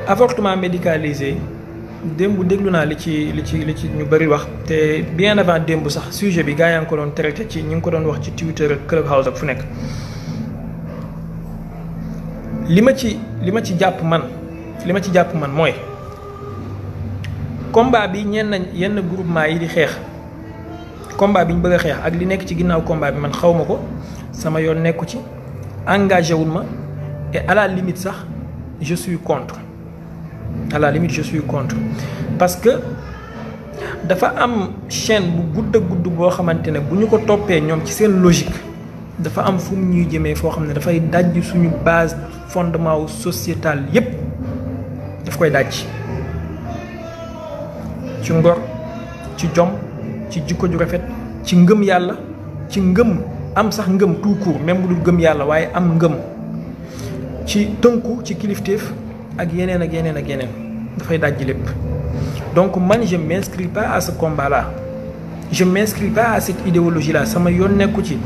avortement médicalisé démb déglu naa li ci ñu bëri wax te bien avant démb sax sujet bi gaa yaa ngi ko doon traité ci ñu ngi ko doon wax ci Twitter ak Clubhouse ak fu nekk. li ma ci jàpp man mooy combat bi yenn groupement yi di xeex combat bi ñu bëgg a xeex ak li nekk ci ginnaaw combat bi man xaw ma ko sama yoon nekku ci engagé wul ma et à la limite sax je suis contre parce que dafa am chaîne bu gudd boo xamante ne bu ñu ko toppee ñoom ci seen logique dafa am fu mu ñuy jëmee foo xam ne dafay dajj suñu base fondement wu sociétal yépp daf koy dajj ci ngor ci jom ci jikko ju rafet ci ngëm yàlla ci ngëm am sax ngëm tout court même bu dul gëm yàlla waaye am ngëm ci tënku ci kilifteef ak yeneen dafay dajj lépp. Donc man je m'inscris pas à ce combat là, je m'inscris pas à cette idéologie là, sama yoon nekku ci.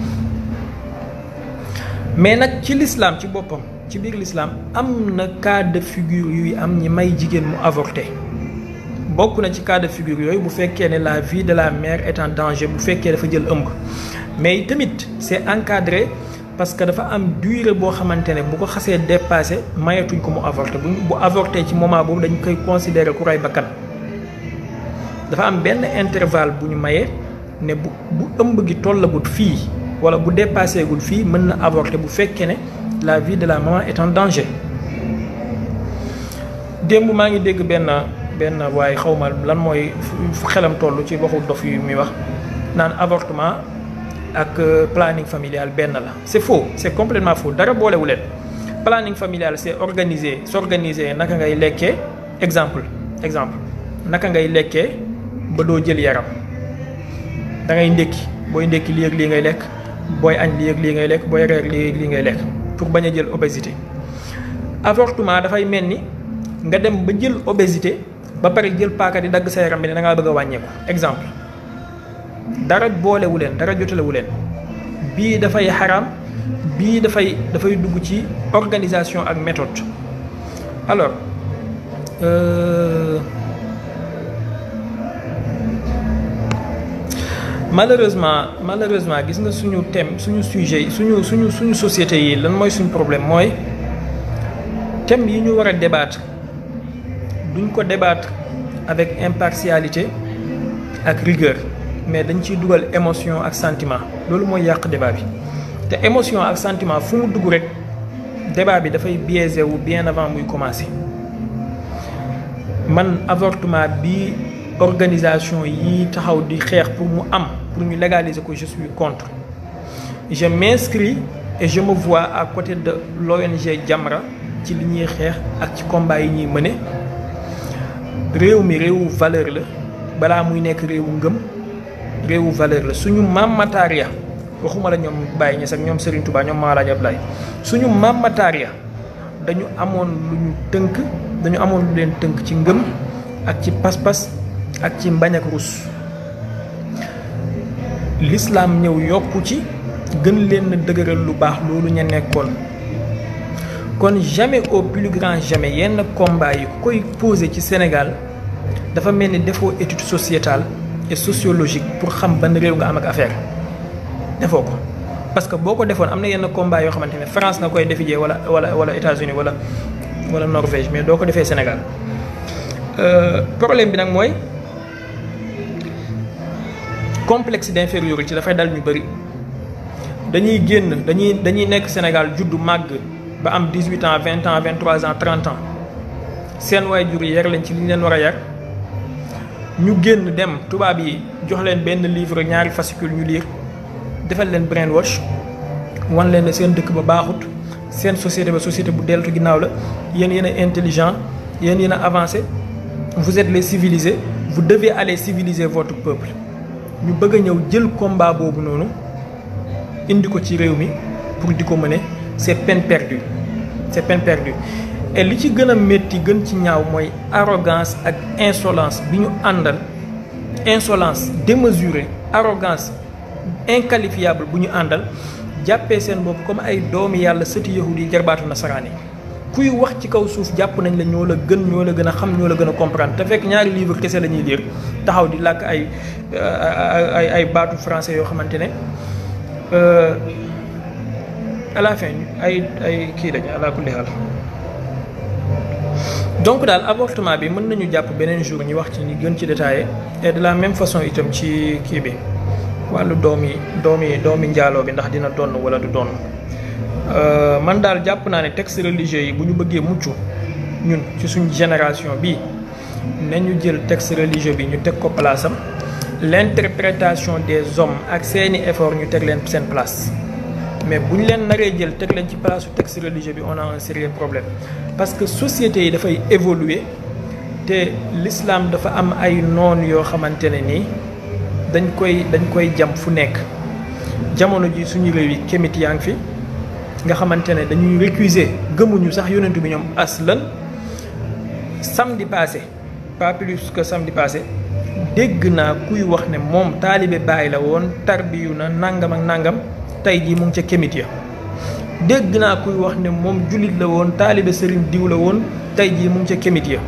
mais nag ci l'islam ci boppam ci biir l'islam am na cas de figure yuy am ñi may jigéen mu avorté bokk na ci cas de figure yooyu bu fekkee ne la vie de la mère est en danger, bu fekkee dafa jël ëmb. mais tamit c'est encadré parce que dafa am durée boo xamante ne bu ko xasee dépassé mayatuñ ko mu avorté bu avorté ci moment boobu dañ koy considérer ku rey bakkan. dafa am benn intervalle bu ñu mayee ne bu ëmb gi tollagut fii wala bu dépassé gul fii mën na avorter bu fekkee ne la vie de la maman est en danger. démb maa ngi dégg benn waaye xaw ma lan mooy xelam toll ci waxu dof yu muy wax naan avortement ak planning familial benn la. c'est faux, c'est complètement faux, dara boolewu leen. planning familial c'est s'organiser naka ngay lekkee exemple naka ngay lekkee ba doo jël yaram da ngay ndékki booy ndékki lii ak lii ngay lekk booy añ lii ak lii ngay lekk booy reer lii ak lii ngay lekk pour bañ a jël obésité. avortement dafay mel ni nga dem ba jël obésité ba pare jël paaka di dagg sa yaram bi ne da ngaa bëgg a wàññeeku exemple dara boolewu leen dara jotalewu leen bii dafay xaraam bii dafay dugg ci organisation ak méthode. alors malheureusement gis nga suñu thème suñu sujet yi suñu société yi lan mooy suñu problème mooy thème yi ñu war a débattre duñ ko débattre avec impartialité ak rigueur mais dañ ciy dugal émotion ak sentiment loolu mooy yàq débat bi te émotion ak sentiment fu mu dugg rek débat bi dafay biaisé wu bien avant muy commencer. man avortement bi organisation yi taxaw di xeex pour ñu légaliser ko je suis contre. je m'inscris et je me vois à côté de l'ONG Jamra ci li ñuy xeex ak ci combat yi ñuy mëne. réew mi réewu valeur la balaa muy nekk réewu ngëm réewu valeur la. suñu maam Mataria waxuma la ñoom Baye Niass ak ñoom Serigne Touba ñoom Maam Alaaji Abdoulaye suñu maam Mataria dañu amoon lu leen tënk ci ngëm ak ci pas-pas ak ci mbañ ak rus. l'islam ñëw yokku ci gën leen dëgëral lu baax loolu ña nekkoon. kon jamais au plus grand jamais yenn combat yi koy posé ci Sénégal dafa mel ni defoo étude sociétale et sociologique pour xam ban réew nga am ak affaire defoo ko. parce que boo ko defoon am na yenn combat yoo xamante ne France nga koy defijee wala États-Unis wala Norvège mais doo ko defee Sénégal. problème bi nag mooy complexe d'infériorité dafay dal ñu bëri dañuy génn dañuy nekk Sénégal juddu màgg ba am 18 ans 20 ans 23 ans 30 ans seen waajur yi yar leen ci li ñu leen war a yar ñu génn dem tubaab yi jox leen benn livre ñaari fascicule ñu lire defal leen brainwash wan leen ne seen dëkk ba baaxut seen société ba société bu deltu ginnaaw la yéen a intelligent yéen a avancé vous êtes les civilisés vous devez aller civiliser votre peuple. ñu bëgg a ñëw jël combat boobu noonu indi ko ci réew mi pour di ko mener c'est peine perdue et li ci gën a métti gën ci ñaaw mooy arrogance ak insolence bi ñu àndal insolence démesurée arrogance inqualifiable bu ñu àndal jàppee seen bopp comme ay doomi yàlla sëti yahudi yi jarbaatu nasaraan yi kuy wax ci kaw suuf jàpp nañ la ñoo la gën a xam ñoo la gën a comprendre te fekk ñaari livre kese la ñuy lire taxaw di làkk ay baatu français yoo xamante ne à la fin ay kii lañ ala kulli xaal. donc daal avortement bi mën nañu jàpp beneen jour ñu wax ci ñu gën ci détaillé et de la même façon itam ci kii bi wàllu doomi njaaloo bi ndax dina donn wala du donn. man daal jàpp naa ne texte religieux yi bu ñu bëggee mucc ñun ci suñ génération bii nañu jël texte religieux bi ñu teg ko place am l'interprétation des hommes ak seeni effort ñu teg leen seen place mais bu ñu leen naree jël teg leen ci place su texte religieux bi on a un sérieux problème parce que société yi dafay évoluer te l'islam dafa am ay noon yoo xamante ne nii dañ koy jam fu nekk jamono ji suñu réew yi kémit yaa ngi fi nga xamante ne dañuy récuser gëmuñu sax yonentu bi ñoom aslan samedi passé pas plus que samedi passé dégg naa kuy wax ne moom taalibe Baay la woon tarbiyu na nangam ak nangam tey jii mu ngi ca kémit ya dégg naa kuy wax ne moom jullit la woon taalibe sëriñ diw la woon tey jii mu ngi ca kémit ya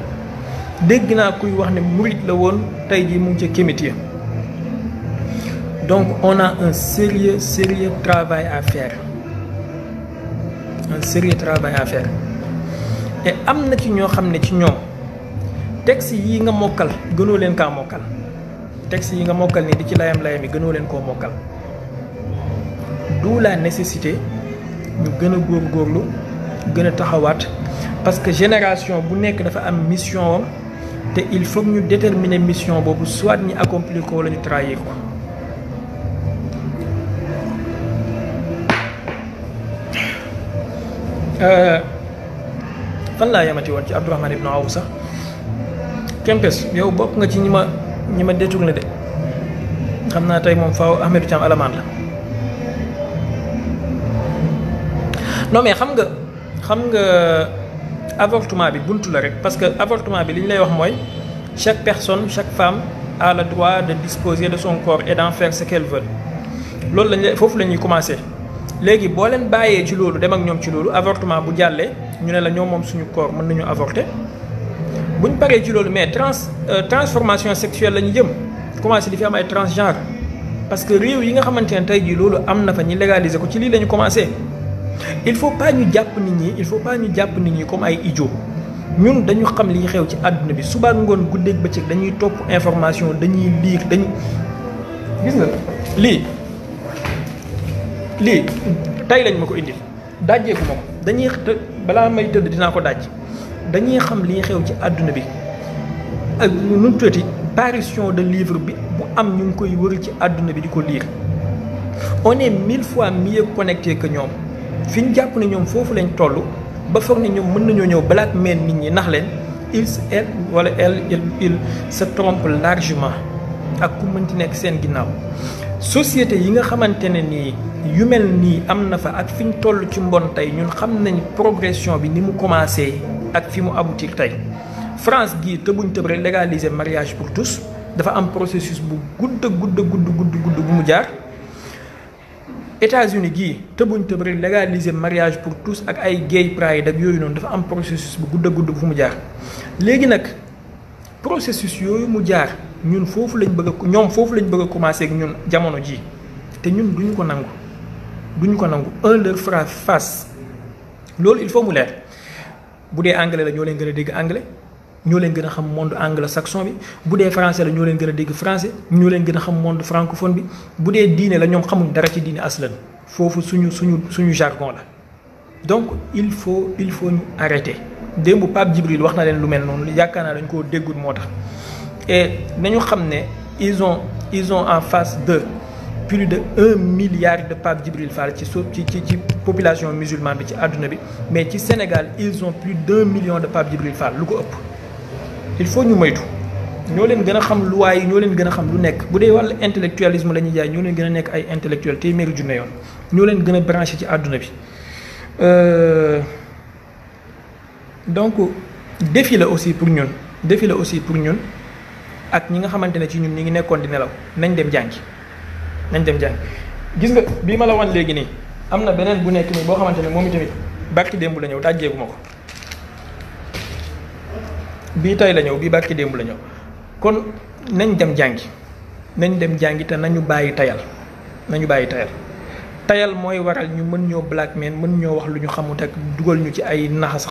dégg naa kuy wax ne murit la woon tey jii mu ngi ca kémit ya donc on a un sérieux travail à faire un sérieux travail à faire et am na ci ñoo xam ne ci ñoom texte yi nga mokkal gënoo leen kaa mokkal texte yi nga mokkal ni di ci layam yi gënoo leen koo mokkal d'où la nécessité ñu gën a góorgóorlu gën a taxawaat parce que génération bu nekk dafa am mission am te il faut ñu déterminer mission boobu soit ñu accomplir ko wala ñu trahir ko. fan laa yamati woon ci Abdourahmane ibn Awf sax Kempes yow bokk nga ci ñi ma détourné de xam naa tey moom faaw Ahmedou Thiam alamaan la non mais xam nga avortement bi buntu la rek parce que avortement bi li ñu lay wax mooy chaque personne chaque femme a le droit de disposer de son corps et d'en faire ce qu'elle veut loolu foofu la ñuy commencer. léegi boo leen bàyyee ci loolu dem ak ñoom ci loolu avortement bu jàllee ñu ne la ñoom moom suñu corps mën nañu avorter buñ paree ci loolu mais transformation sexuelle la ñu jëm commencé di fi am ay transgenre parce que réew yi nga xamante ne tey jii loolu am na fa ñi légaliser ko ci lii la ñu commencé. il faut pas ñu jàpp nit ñi comme ay idiots ñun dañu xam li xew ci àdduna bi suba ngoon guddeeg bëccëg dañuy topp information dañuy lire gis nga lii tey lañ ma ko indil dajjeeku ma ko balaa may tëdd dinaa ko dajj dañuy xam li xew ci àdduna bi ak nu tuuti parution de livre bi bu am ñu ngi koy wër ci àdduna bi di ko lire on est 1000 fois mieux connecté que ñoom fi ñu jàpp ne ñoom foofu lañ toll ba foog ne ñoom mën nañoo ñëw blackmail nit ñi nax leen il se trompe largement ak ku mënti nekk seen ginnaaw société yi nga xamante ne nii yu mel nii am na fa ak fi ñu toll ci mbon tey ñun xam nañ progression bi ni mu commencé ak fi mu aboutir tey France gii tëbuñ tëb rek légaliser mariage pour tous dafa am processus bu gudd bu mu jaar États-Unis gii tëbuñ tëb rek légaliser mariage pour tous ak ay gay pride ak yooyu noonu dafa am processus bu gudd bu mu jaar léegi nag processus yooyu mu jaar ñun foofu lañ bëgg a commencer ak ñun jamono ji te ñun duñu ko nangu un leur fera face loolu il faut mu leer bu dee anglais la ñoo leen gën a dégg anglais ñoo leen gën a xam monde anglo-saxon bi bu dee français la ñoo leen gën a dégg français ñoo leen gën a xam monde francophone bi bu dee diine la ñoom xamuñ dara ci diine aslan foofu suñu jargon la donc il faut ñu arrêter démb Pape Djibril wax na leen lu mel noonu yaakaar naa dañ koo déggul moo tax et nañu xam ne ils ont en face de plus de 1 milliard de Pape Djibril Fall ci population musulmane bi ci àdduna bi mais ci Sénégal ils ont plus d'1 million de Pape Djibril Fall lu ko ëpp il faut ñu moytu ñoo leen gën a xam luwaay yi ñoo leen gën a xam lu nekk bu dee wàllu intellectualisme la ñuy jaay ñoo leen gën a nekk ay intellectuel téeméeri junne yoon ñoo leen gën a branché ci àdduna bi donc défi la aussi pour ñun ak ñi nga xamante ne ci ñun ñi ngi nekkoon di nelaw nañ dem jàngi gis nga bii ma la wan léegi nii am na beneen bu nekk nii boo xamante ne moom itamit barki démb la ñëw dajjeegu ma ko bii tay la ñëw bii barki démb la ñëw kon nañ dem jàngi nañ dem jàngi te nañu bàyyi tayal nañu bàyyi tayal mooy waral ñu mën ñoo blackmail mën ñoo wax lu ñu xamut ak dugal ñu ci ay naxas